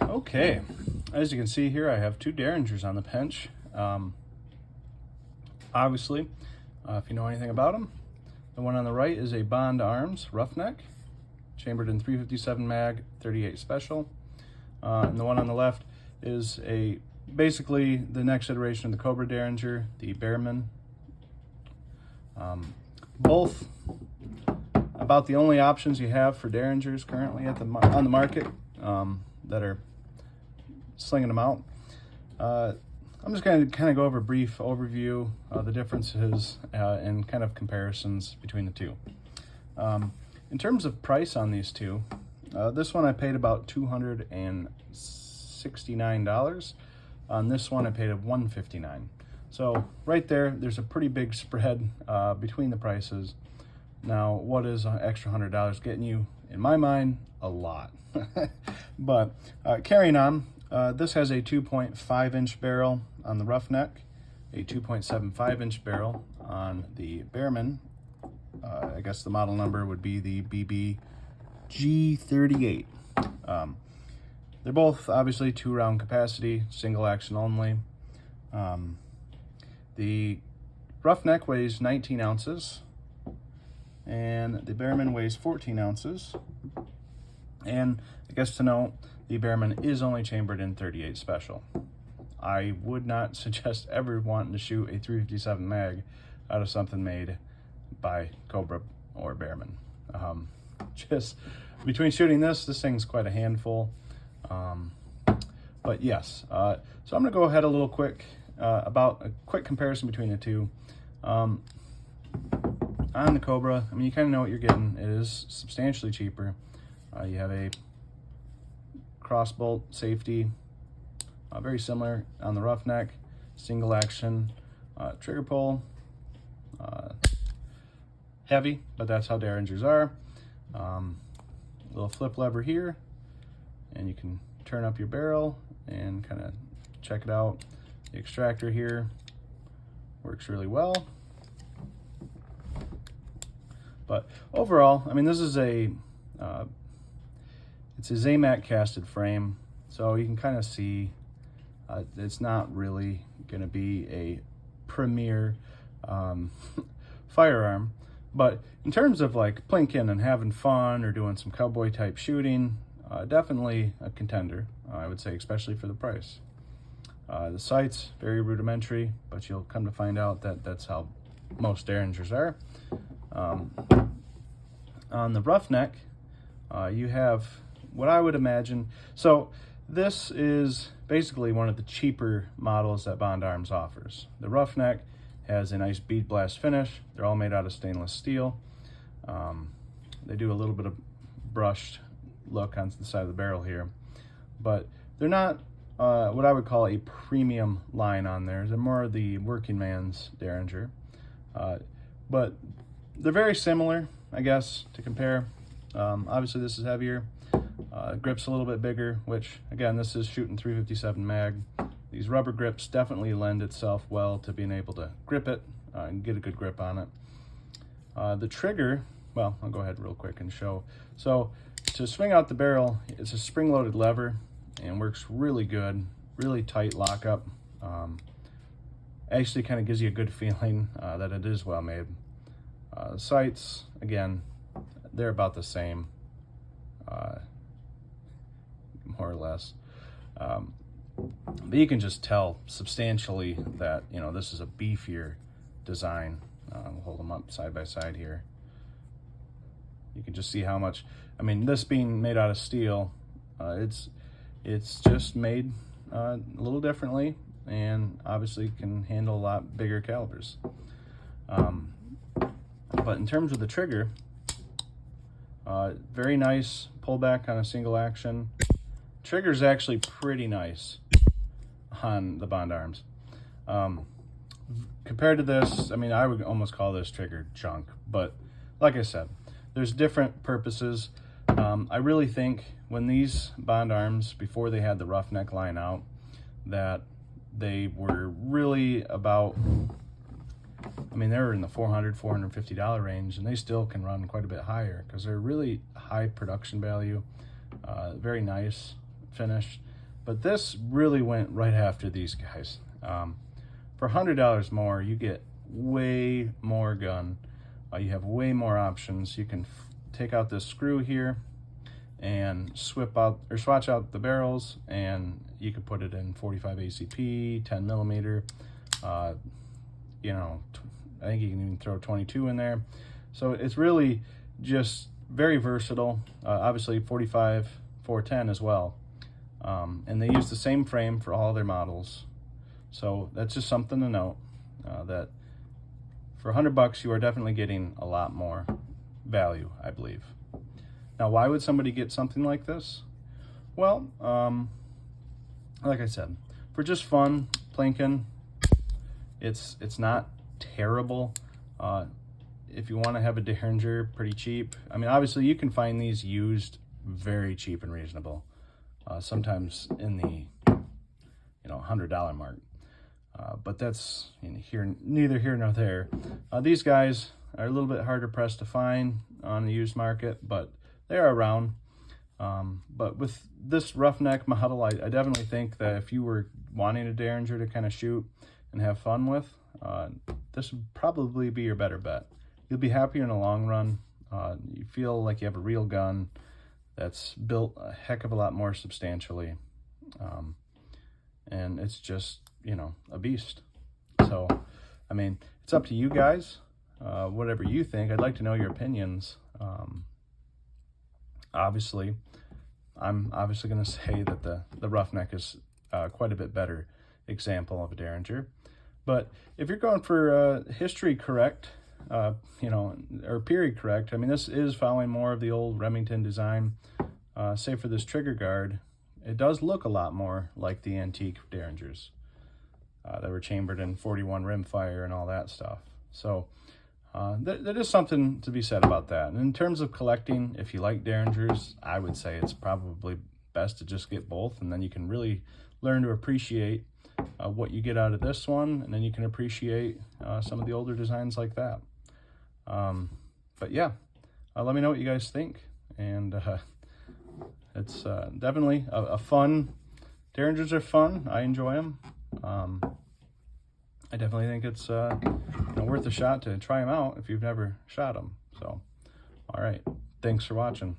Okay, as you can see here, I have two Derringers on the bench. Obviously, if you know anything about them, the one on the right is a Bond Arms Roughneck, chambered in 357 mag, 38 special. And the one on the left is basically the next iteration of the Cobra Derringer, the Bearman. Both about the only options you have for Derringers currently on the market that are slinging them out. I'm just going to kind of go over a brief overview of the differences and kind of comparisons between the two. In terms of price on these two, this one I paid about $269. On this one I paid $159. So right there's a pretty big spread between the prices. Now, what is an extra $100 getting you? In my mind, a lot. But carrying on, this has a 2.5 inch barrel on the Roughneck, a 2.75 inch barrel on the Bearman. I guess the model number would be the BBG 38. They're both obviously 2-round capacity, single action only. The Roughneck weighs 19 ounces and the Bearman weighs 14 ounces. And I guess to note, the Bearman is only chambered in 38 special. I would not suggest ever wanting to shoot a 357 mag out of something made by Cobra or Bearman. Just between shooting this thing's quite a handful. But yes, so I'm gonna go ahead about a quick comparison between the two. On the Cobra, I mean, you kind of know what you're getting. It is substantially cheaper. You have a crossbolt safety, very similar on the Roughneck, single action, trigger pull, heavy, but that's how Derringers are. Little flip lever here, and you can turn up your barrel and kind of check it out. The extractor here works really well. But overall, I mean, this is it's a Zamac casted frame, so you can kind of see it's not really going to be a premier firearm. But in terms of like plinking and having fun or doing some cowboy type shooting, definitely a contender, I would say, especially for the price. The sight's very rudimentary, but you'll come to find out that that's how most Derringers are. On the Roughneck, you have what I would imagine. So this is basically one of the cheaper models that Bond Arms offers. The Roughneck has a nice bead blast finish. They're all made out of stainless steel. They do a little bit of brushed look on the side of the barrel here, but they're not what I would call a premium line on there. They're more the working man's Derringer. But they're very similar, I guess, to compare. Obviously this is heavier, grip's a little bit bigger, which again, this is shooting 357 mag. These rubber grips definitely lend itself well to being able to grip it and get a good grip on it. The trigger, well, I'll go ahead real quick and show. So to swing out the barrel, it's a spring-loaded lever and works really good, really tight lockup. Actually kind of gives you a good feeling that it is well made. Sights, again, they're about the same, more or less. But you can just tell substantially that, you know, this is a beefier design. We'll hold them up side by side here. You can just see how much, I mean, this being made out of steel, it's just made a little differently, and obviously can handle a lot bigger calibers. But in terms of the trigger, very nice pullback on a single action. Trigger's actually pretty nice on the Bond Arms. Compared to this, I mean, I would almost call this trigger junk, but like I said, there's different purposes. I really think when these Bond Arms, before they had the Roughneck line out, that they were really about, I mean, they're in the $400, $450 range, and they still can run quite a bit higher because they're really high production value, very nice finish. But this really went right after these guys. For $100 more, you get way more gun. You have way more options. You can take out this screw here and switch out the barrels, and you could put it in 45 ACP, 10 millimeter. You know, I think you can even throw 22 in there. So it's really just very versatile. Obviously 45 410 as well. And they use the same frame for all their models. So that's just something to note, that for $100 you are definitely getting a lot more value, I believe. Now, why would somebody get something like this? Well, like I said, for just fun, plinking, it's not terrible. If you want to have a Derringer pretty cheap, I mean, obviously you can find these used very cheap and reasonable, sometimes in the $100 mark. But that's neither here nor there. These guys are a little bit harder pressed to find on the used market, but they are around. But with this Roughneck model, I definitely think that if you were wanting a Derringer to kind of shoot and have fun with, this would probably be your better bet. You'll be happier in the long run. You feel like you have a real gun that's built a heck of a lot more substantially. And it's just, a beast. So, I mean, it's up to you guys, whatever you think. I'd like to know your opinions. Obviously, I'm obviously going to say that the Roughneck is quite a bit better example of a Derringer. But if you're going for history correct, or period correct, I mean, this is following more of the old Remington design. Say for this trigger guard, it does look a lot more like the antique Derringers that were chambered in 41 rimfire and all that stuff. So there is something to be said about that. And in terms of collecting, if you like Derringers, I would say it's probably best to just get both, and then you can really learn to appreciate what you get out of this one, and then you can appreciate some of the older designs like that. But yeah, let me know what you guys think. And it's definitely a fun, Derringers are fun. I enjoy them. I definitely think it's worth a shot to try them out if you've never shot them. So, all right, thanks for watching.